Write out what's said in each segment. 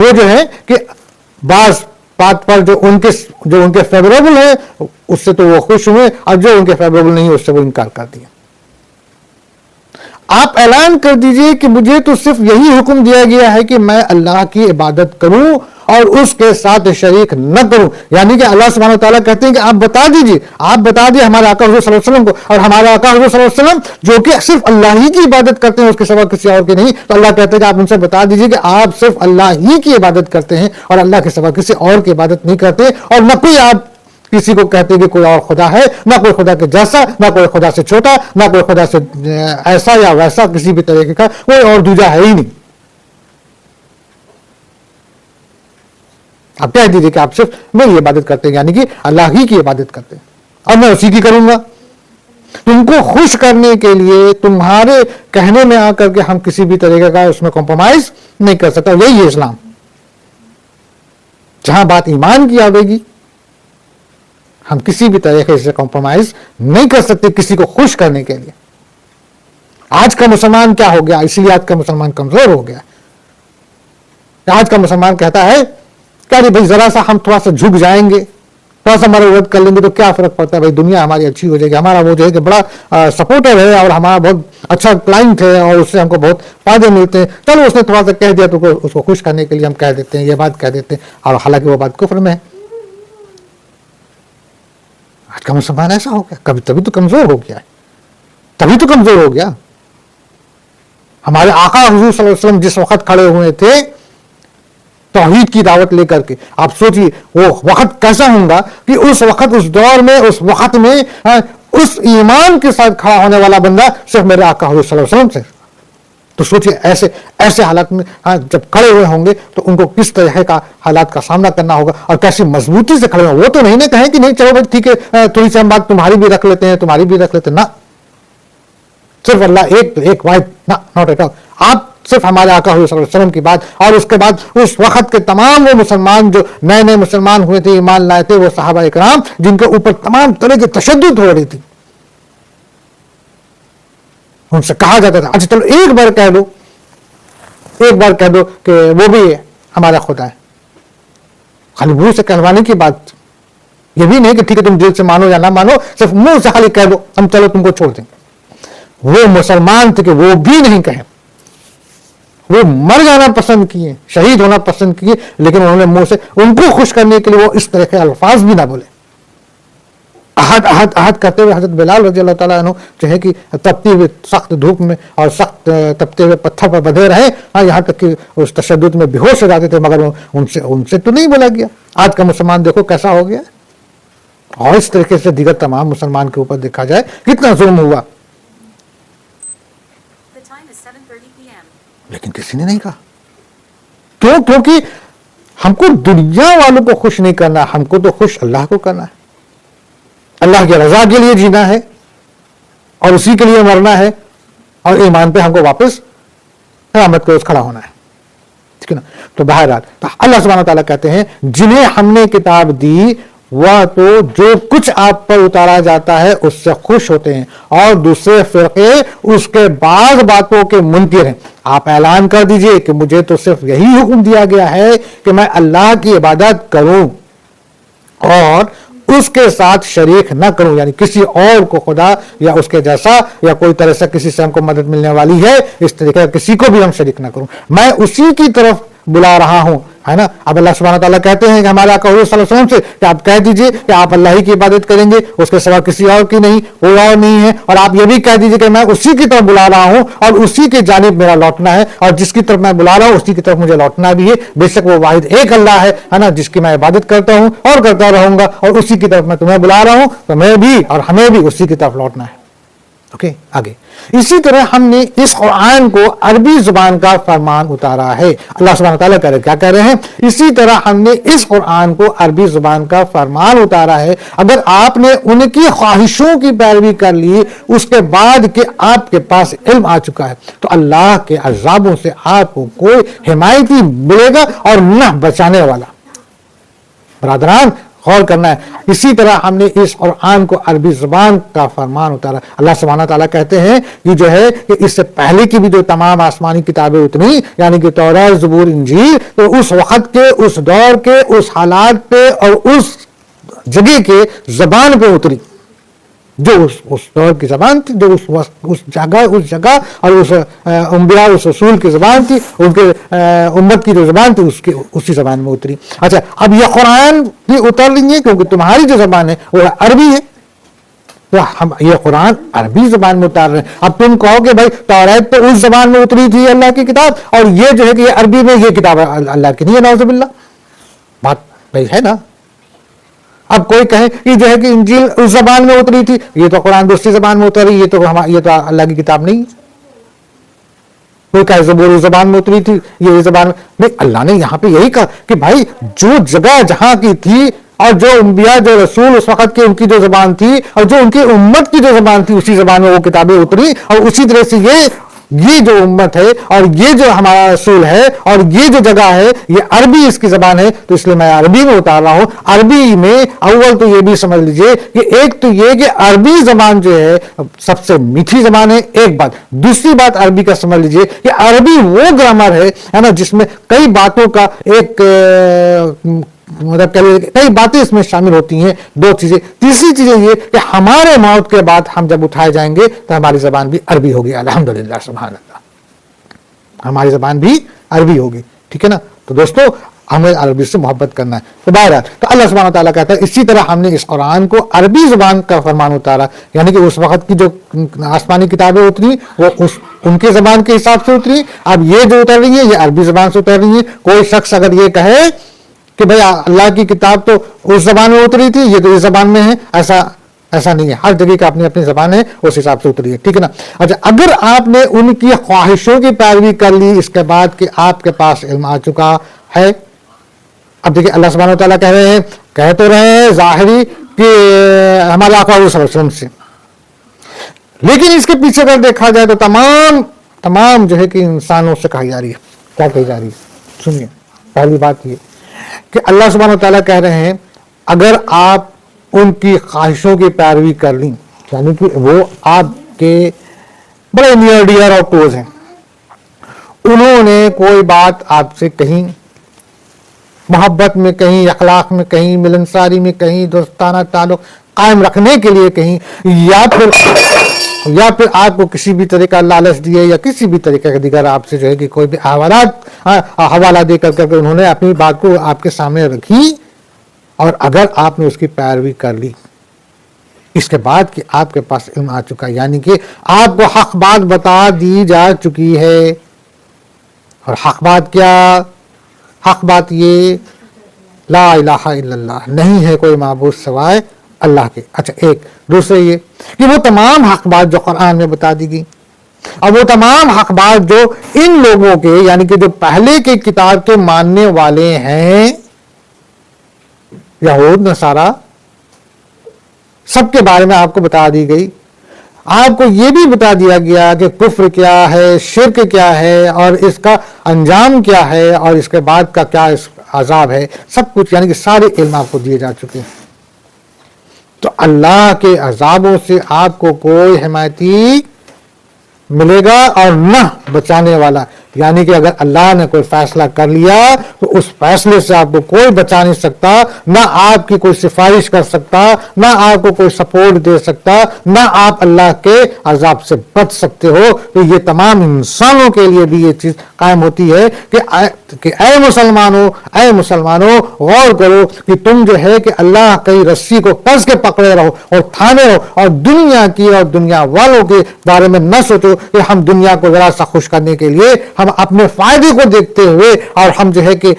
وہ جو ہے کہ بعض بات پر جو ان کے فیوریبل ہے اس سے تو وہ خوش ہوئے، اور جو ان کے فیوریبل نہیں ہے اس سے وہ انکار کر دیا. آپ اعلان کر دیجئے کہ مجھے تو صرف یہی حکم دیا گیا ہے کہ میں اللہ کی عبادت کروں اور اس کے ساتھ شریک نہ کروں. یعنی کہ اللہ سبحانہ وتعالیٰ کہتے ہیں کہ آپ بتا دیجئے، آپ بتا دیے ہمارے آقا حضور صلی اللہ علیہ وسلم کو، اور ہمارے آقا حضور صلی اللہ علیہ وسلم جو کہ صرف اللہ ہی کی عبادت کرتے ہیں، اس کے سوا کسی اور کی نہیں. تو اللہ کہتے ہیں کہ آپ ان سے بتا دیجئے کہ آپ صرف اللہ ہی کی عبادت کرتے ہیں اور اللہ کے سوا کسی اور کی عبادت نہیں کرتے، اور نہ کوئی آپ کسی کو کہتے کہ کوئی اور خدا ہے، نہ کوئی خدا کے جیسا، نہ کوئی خدا سے چھوٹا، نہ کوئی خدا سے ایسا یا ویسا کسی بھی طریقے کا کوئی اور دوجا ہے ہی نہیں. آپ کہہ دیجیے کہ آپ صرف میری عبادت کرتے ہیں، یعنی کہ اللہ ہی کی عبادت کرتے ہیں اور میں اسی کی کروں گا. تم کو خوش کرنے کے لیے تمہارے کہنے میں آ کر کے ہم کسی بھی طریقے کا اس میں کمپرومائز نہیں کر سکتا. یہی ہے اسلام، جہاں بات ایمان کی آئے گی ہم کسی بھی طریقے سے کمپرومائز نہیں کر سکتے کسی کو خوش کرنے کے لیے. آج کا مسلمان کیا ہو گیا؟ اسی لیے آج کا مسلمان کمزور ہو گیا. آج کا مسلمان کہتا ہے کہ بھائی ذرا سا ہم تھوڑا سا جھک جائیں گے، تھوڑا سا ہمارا عبادت کر لیں گے تو کیا فرق پڑتا ہے، بھائی دنیا ہماری اچھی ہو جائے گی. ہمارا وہ جو ہے کہ بڑا سپورٹر ہے اور ہمارا بہت اچھا کلائنٹ ہے اور اس سے ہم کو بہت فائدے ملتے ہیں، چلو اس نے تھوڑا سا کہہ دیا تو اس کو خوش کرنے کے لیے ہم کہہ دیتے ہیں، یہ بات کہہ دیتے ہیں، اور حالانکہ وہ بات کفر میں ہے. آج کا مسلمان ایسا ہو گیا، تبھی تو کمزور ہو گیا ہے، تبھی تو کمزور ہو گیا. ہمارے آقا حضور صلی اللہ علیہ وسلم جس وقت کھڑے ہوئے تھے توحید کی دعوت لے کر کے، آپ سوچیے وہ وقت کیسا ہوں گا کہ اس وقت، اس دور میں، اس وقت میں اس ایمان کے ساتھ کھڑا ہونے والا بندہ صرف میرے آقا حضور صلی اللہ علیہ وسلم سے. تو سوچیے ایسے حالات میں جب کھڑے ہوئے ہوں گے تو ان کو کس طرح کا حالات کا سامنا کرنا ہوگا اور کیسی مضبوطی سے کھڑے ہوں. وہ تو نہیں نہ کہیں کہ نہیں چلو بھائی ٹھیک ہے تھوڑی سی ہم بات تمہاری بھی رکھ لیتے ہیں، تمہاری بھی رکھ لیتے ہیں. نہ، صرف اللہ ایک واحد، نہ، ناٹ ایٹ آل. آپ صرف ہمارے آقا حضور صلی اللہ علیہ وسلم کی بات، اور اس کے بعد اس وقت کے تمام وہ مسلمان جو نئے نئے مسلمان ہوئے تھے، ایمان لائے تھے، وہ صحابہ اکرام جن کے اوپر تمام طرح کی تشدد ہو رہی تھی، ان سے کہا جاتا تھا اچھا چلو ایک بار کہہ دو کہ وہ بھی ہمارا خدا ہے. خالی منہ سے کہلوانے کی بات، یہ بھی نہیں کہ ٹھیک ہے تم دل سے مانو یا نہ مانو، صرف منہ سے خالی کہہ دو ہم چلو تم کو چھوڑ دیں. وہ مسلمان تھے کہ وہ بھی نہیں کہیں، وہ مر جانا پسند کیے، شہید ہونا پسند کیے، لیکن انہوں نے منہ سے ان کو خوش کرنے کے لیے وہ اس طرح کے الفاظ بھی نہ بولے. احد احد احد کہتے ہوئے حضرت بلال رضی اللہ تعالیٰ عنہ جو ہے کہ تپتی ہوئے سخت دھوپ میں اور سخت تپتے ہوئے پتھر پر بدھے رہے، یہاں تک کہ اس تشدد میں بے ہوش ہو جاتے تھے، مگر ان سے تو نہیں بولا گیا. آج کا مسلمان دیکھو کیسا ہو گیا، اور اس طریقے سے دیگر تمام مسلمان کے اوپر دیکھا جائے کتنا ظلم ہوا، لیکن کسی نے نہیں کہا. کیونکہ ہم کو دنیا والوں کو خوش نہیں کرنا، ہم کو تو خوش اللہ کو کرنا ہے. اللہ کی رضا کے لیے جینا ہے اور اسی کے لیے مرنا ہے، اور ایمان پہ ہم کو واپس قیامت کے روز کھڑا ہونا ہے. ٹھیک ہے نا. تو بہرحال اللہ سبحانہ وتعالیٰ کہتے ہیں جنہیں ہم نے کتاب دی وہ تو جو کچھ آپ پر اتارا جاتا ہے اس سے خوش ہوتے ہیں، اور دوسرے فرقے اس کے بعض باتوں کے منکر ہیں. آپ اعلان کر دیجئے کہ مجھے تو صرف یہی حکم دیا گیا ہے کہ میں اللہ کی عبادت کروں اور اس کے ساتھ شریک نہ کروں، یعنی کسی اور کو خدا یا اس کے جیسا یا کوئی طرح سے کسی سے ہم کو مدد ملنے والی ہے اس طریقے کسی کو بھی ہم شریک نہ کروں. میں اسی کی طرف بلا رہا ہوں، ہے نا. اب اللہ سبحانہ تعالیٰ کہتے ہیں کہ ہمارے آقا حضور صلی اللہ علیہ وسلم سے کہ آپ کہہ دیجئے کہ آپ اللہ ہی کی عبادت کریں گے، اس کے سوا کسی اور کی نہیں، کوئی اور نہیں ہے. اور آپ یہ بھی کہہ دیجئے کہ میں اسی کی طرف بلا رہا ہوں اور اسی کی جانب میرا لوٹنا ہے، اور جس کی طرف میں بلا رہا ہوں اسی کی طرف مجھے لوٹنا بھی ہے. بے شک وہ واحد ایک اللہ ہے نا، جس کی میں عبادت کرتا ہوں اور کرتا رہوں گا، اور اسی کی طرف میں تمہیں بلا رہا ہوں، تو میں بھی اور ہمیں بھی اسی کی طرف لوٹنا ہے. اوکے آگے اسی طرح ہم نے اس قرآن کو عربی زبان کا فرمان اتارا ہے. اللہ سبحانہ تعالیٰ کیا کہہ رہے ہیں؟ اسی طرح ہم نے اس قرآن کو عربی زبان کا فرمان اتارا ہے. اگر آپ نے ان کی خواہشوں کی پیروی کر لی اس کے بعد کہ آپ کے پاس علم آ چکا ہے، تو اللہ کے عذابوں سے آپ کو کوئی حمایتی ملے گا اور نہ بچانے والا. برادران غور کرنا ہے. اسی طرح ہم نے اس قرآن کو عربی زبان کا فرمان اتارا. اللہ سبحانہ تعالیٰ کہتے ہیں کہ جو ہے کہ اس سے پہلے کی بھی جو تمام آسمانی کتابیں اتری یعنی کہ تورات، زبور، انجیل، تو اس وقت کے، اس دور کے، اس حالات پہ اور اس جگہ کے زبان پہ اتری، جو اس دور کی زبان تھی، جو اس جگہ اور اس انبیاء، اس رسول کی زبان تھی، ان کے امت کی جو زبان تھی اسی زبان میں اتری. اچھا اب یہ قرآن بھی اتر رہی ہے کیونکہ تمہاری جو زبان ہے وہ عربی ہے، تو ہم یہ قرآن عربی زبان میں اتار رہے ہیں. اب تم کہو کہ بھائی تورات تو اس زبان میں اتری تھی اللہ کی کتاب، اور یہ جو ہے کہ یہ عربی میں یہ کتاب اللہ کی نہیں ہے، نعوذ باللہ. بات بھائی ہے نا. اب کوئی کہے کہ جو ہے کہ انجیل اس زبان میں اتری تھی، یہ تو قرآن دوسری زبان میں اتری، یہ تو اللہ کی کتاب نہیں. کوئی کہے زبور اس زبان میں اتری تھی، یہ زبان میں نہیں. اللہ نے یہاں پہ یہی کہا کہ بھائی جو جگہ جہاں کی تھی اور جو انبیاء، جو رسول اس وقت کے ان کی جو زبان تھی اور جو ان کی امت کی جو زبان تھی اسی زبان میں وہ کتابیں اتری. اور اسی طرح سے یہ جو امت ہے اور یہ جو ہمارا رسول ہے اور یہ جو جگہ ہے یہ عربی اس کی زبان ہے، تو اس لیے میں عربی میں اتار رہا ہوں. عربی میں اول تو یہ بھی سمجھ لیجئے کہ ایک تو یہ کہ عربی زبان جو ہے سب سے میٹھی زبان ہے، ایک بات. دوسری بات عربی کا سمجھ لیجئے کہ عربی وہ گرامر ہے نا جس میں کئی باتوں کا ایک مطلب کئی باتیں اس میں شامل ہوتی ہیں. دو چیزیں. تیسری چیز یہ کہ ہمارے موت کے بعد ہم جب اٹھائے جائیں گے تو ہماری زبان بھی عربی ہوگی. الحمدللہ، سبحان اللہ، ہماری زبان بھی عربی ہوگی. ٹھیک ہے نا. تو دوستو ہمیں عربی سے محبت کرنا ہے. تو بہرحال تو اللہ سبحانہ وتعالیٰ کہتا ہے اسی طرح ہم نے اس قرآن کو عربی زبان کا فرمان اتارا، یعنی کہ اس وقت کی جو آسمانی کتابیں اتری وہ ان کے زبان کے حساب سے اتری. اب یہ جو اتر رہی ہے یہ عربی زبان سے اتر رہی ہے. کوئی شخص اگر یہ کہے کہ بھئی اللہ کی کتاب تو اس زبان میں اتری تھی، یہ تو اس زبان میں ہے، ایسا نہیں ہے. ہر جگہ کا اپنی اپنی زبان ہے، اس حساب سے اتری ہے. ٹھیک ہے نا. اچھا اگر آپ نے ان کی خواہشوں کی پیروی کر لی اس کے بعد کہ آپ کے پاس علم آ چکا ہے. اب دیکھیں اللہ سبحانہ وتعالیٰ کہہ تو رہے ہیں ظاہری کہ ہمارے آقا صلی اللہ علیہ وسلم سے، لیکن اس کے پیچھے اگر دیکھا جائے تو تمام جو ہے کہ انسانوں سے کہی جا رہی ہے. کیا کہی جا رہی ہے؟ سنیے. پہلی بات یہ کہ اللہ سبحانہ وتعالیٰ کہہ رہے ہیں اگر آپ ان کی خواہشوں کی پیروی کر لیں، یعنی کہ وہ آپ کے بڑے نیئر ڈیئر اور کلوز ہیں، انہوں نے کوئی بات آپ سے کہیں، محبت میں کہیں، اخلاق میں کہیں، ملنساری میں کہیں، دوستانہ تعلق قائم رکھنے کے لیے کہیں، یا پھر آپ کو کسی بھی طریقہ لالچ دیے یا کسی بھی طریقہ کا دیگر آپ سے جو ہے کہ کوئی بھی حوالہ دے کر انہوں نے اپنی بات کو آپ کے سامنے رکھی، اور اگر آپ نے اس کی پیروی کر لی اس کے بعد کہ آپ کے پاس علم آ چکا، یعنی کہ آپ کو حق بات بتا دی جا چکی ہے. اور حق بات کیا؟ حق بات یہ لا الہ الا اللہ، نہیں ہے کوئی معبود سوائے اللہ کے. اچھا ایک. دوسرے یہ کہ وہ تمام حق بات جو قرآن میں بتا دی گئی، اور وہ تمام حق بات جو ان لوگوں کے یعنی کہ جو پہلے کے کتاب کے ماننے والے ہیں، یہود نصارہ، سب کے بارے میں آپ کو بتا دی گئی. آپ کو یہ بھی بتا دیا گیا کہ کفر کیا ہے، شرک کیا ہے، اور اس کا انجام کیا ہے، اور اس کے بعد کا کیا عذاب ہے. سب کچھ یعنی کہ سارے علم آپ کو دیے جا چکے ہیں. تو اللہ کے عذابوں سے آپ کو کوئی حمایتی ملے گا اور نہ بچانے والا. یعنی کہ اگر اللہ نے کوئی فیصلہ کر لیا تو اس فیصلے سے آپ کو کوئی بچا نہیں سکتا، نہ آپ کی کوئی سفارش کر سکتا، نہ آپ کو کوئی سپورٹ دے سکتا، نہ آپ اللہ کے عذاب سے بچ سکتے ہو. تو یہ تمام انسانوں کے لیے بھی یہ چیز قائم ہوتی ہے کہ اے مسلمانوں غور کرو کہ تم جو ہے کہ اللہ کی رسی کو کس کے پکڑے رہو اور تھامے رہو، اور دنیا کی اور دنیا والوں کے بارے میں نہ سوچو کہ ہم دنیا کو ذرا سا خوش کرنے کے لیے ہم اپنے فائدے کو دیکھتے ہوئے اور ہم جو ہے کہ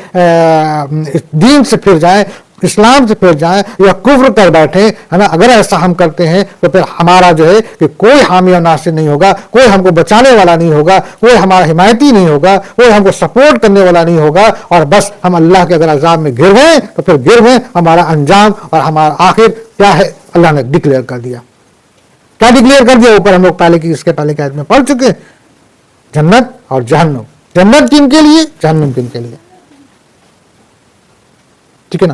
دین سے پھر جائیں، اسلام سے پھر جائیں یا کفر کر بیٹھیں، ہے نا. اگر ایسا ہم کرتے ہیں تو پھر ہمارا جو ہے کہ کوئی حامی اور ناصر نہیں ہوگا، کوئی ہم کو بچانے والا نہیں ہوگا، کوئی ہمارا حمایتی نہیں ہوگا، کوئی ہم کو سپورٹ کرنے والا نہیں ہوگا. اور بس ہم اللہ کے اگر عذاب میں گر گئے تو پھر گر گئے. ہمارا انجام اور ہمارا آخر کیا ہے اللہ نے ڈکلیئر کر دیا. کیا ڈکلیئر کر دیا؟ اوپر ہم لوگ اس کے پہلے کی آیت میں پڑھ چکے ہیں. جنت اور جہنم. جنت کن کے لیے، جہنم کن کے لیے. ٹھیک ہے نا.